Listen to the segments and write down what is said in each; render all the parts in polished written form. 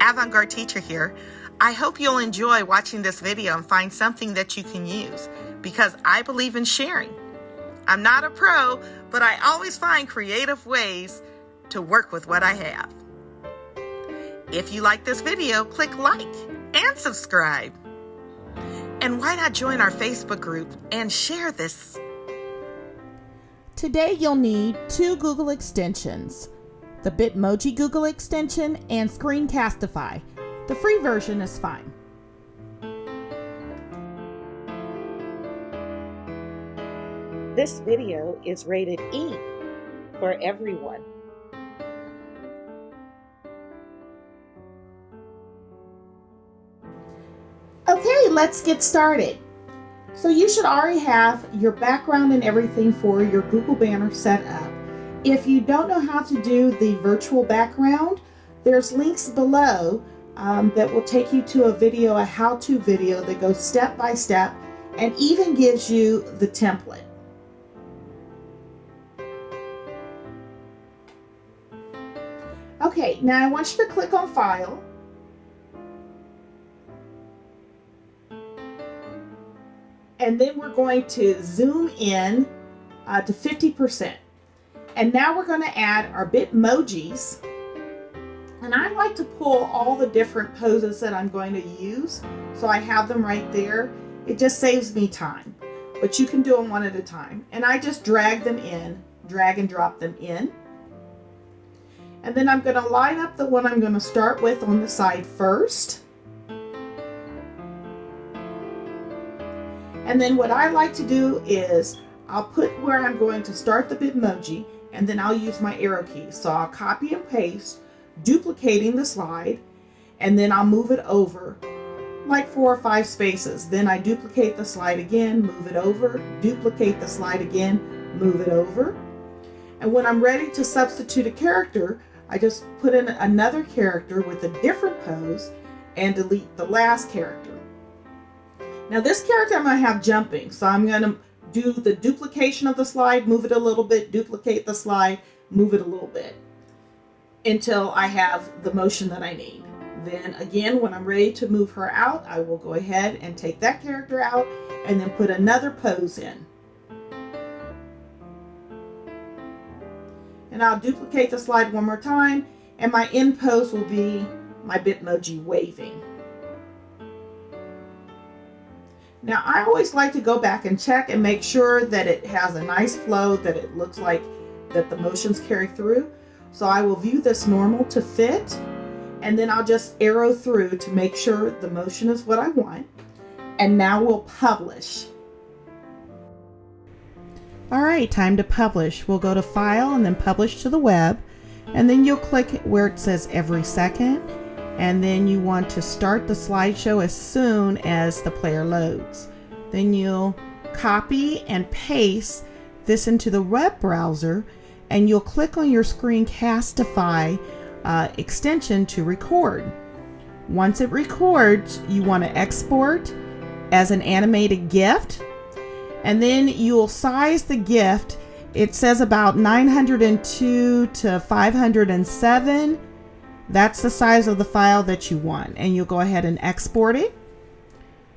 Avant-Garde Teacher here. I hope you'll enjoy watching this video and find something that you can use, because I believe in sharing. I'm not a pro, but I always find creative ways to work with what I have. If you like this video, click like and subscribe. And why not join our Facebook group and share this? Today you'll need 2 Google extensions, the Bitmoji Google Extension and Screencastify. The free version is fine. This video is rated E for everyone. Okay, let's get started. So you should already have your background and everything for your Google Banner set up. If you don't know how to do the virtual background, there's links below that will take you to a video, a how-to video that goes step by step and even gives you the template. Okay, now I want you to click on File. And then we're going to zoom in to 50%. And now we're going to add our Bitmojis. And I like to pull all the different poses that I'm going to use, so I have them right there. It just saves me time, but you can do them one at a time. And I just drag them in, drag and drop them in. And then I'm going to line up the one I'm going to start with on the side first. And then what I like to do is I'll put where I'm going to start the Bitmoji, and then I'll use my arrow keys. So I'll copy and paste, duplicating the slide, and then I'll move it over like 4 or 5 spaces. Then I duplicate the slide again, move it over, duplicate the slide again, move it over. And when I'm ready to substitute a character, I just put in another character with a different pose and delete the last character. Now this character I'm going to have jumping, so I'm going to do the duplication of the slide, move it a little bit, duplicate the slide, move it a little bit until I have the motion that I need. Then again, when I'm ready to move her out, I will go ahead and take that character out and then put another pose in. And I'll duplicate the slide one more time, and my end pose will be my Bitmoji waving. Now I always like to go back and check and make sure that it has a nice flow, that it looks like that the motions carry through. So I will view this normal to fit, and then I'll just arrow through to make sure the motion is what I want. And now we'll publish. All right, time to publish. We'll go to File and then Publish to the web, and then you'll click where it says every second. And then you want to start the slideshow as soon as the player loads. Then you'll copy and paste this into the web browser, and you'll click on your Screencastify extension to record. Once it records, you want to export as an animated GIF, and then you'll size the GIF. It says about 902 to 507. That's the size of the file that you want, and you'll go ahead and export it.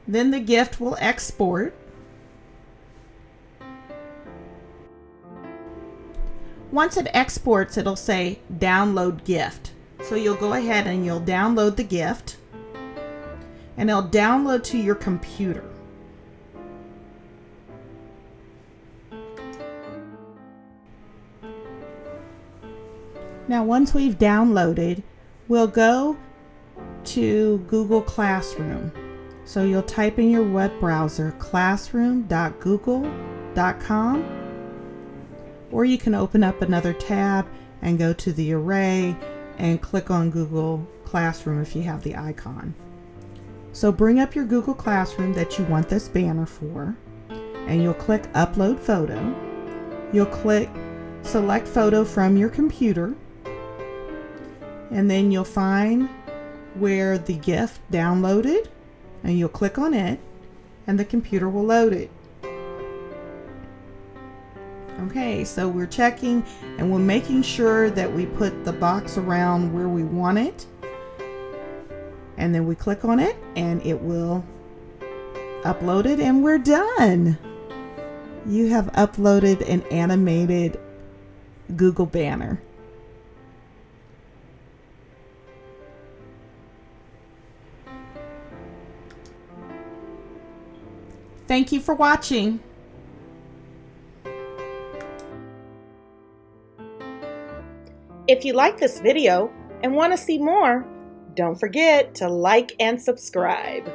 Then the GIF will export. Once it exports, it'll say download GIF. So you'll go ahead and you'll download the GIF, and it'll download to your computer. Now once we've downloaded, we'll go to Google Classroom. So you'll type in your web browser classroom.google.com, or you can open up another tab and go to the array and click on Google Classroom if you have the icon. So bring up your Google Classroom that you want this banner for, and you'll click Upload Photo. You'll click Select Photo from your computer, and then you'll find where the GIF downloaded, and you'll click on it, and the computer will load it. Okay, so we're checking and we're making sure that we put the box around where we want it. And then we click on it and it will upload it, and we're done. You have uploaded an animated Google banner. Thank you for watching. If you like this video and want to see more, don't forget to like and subscribe.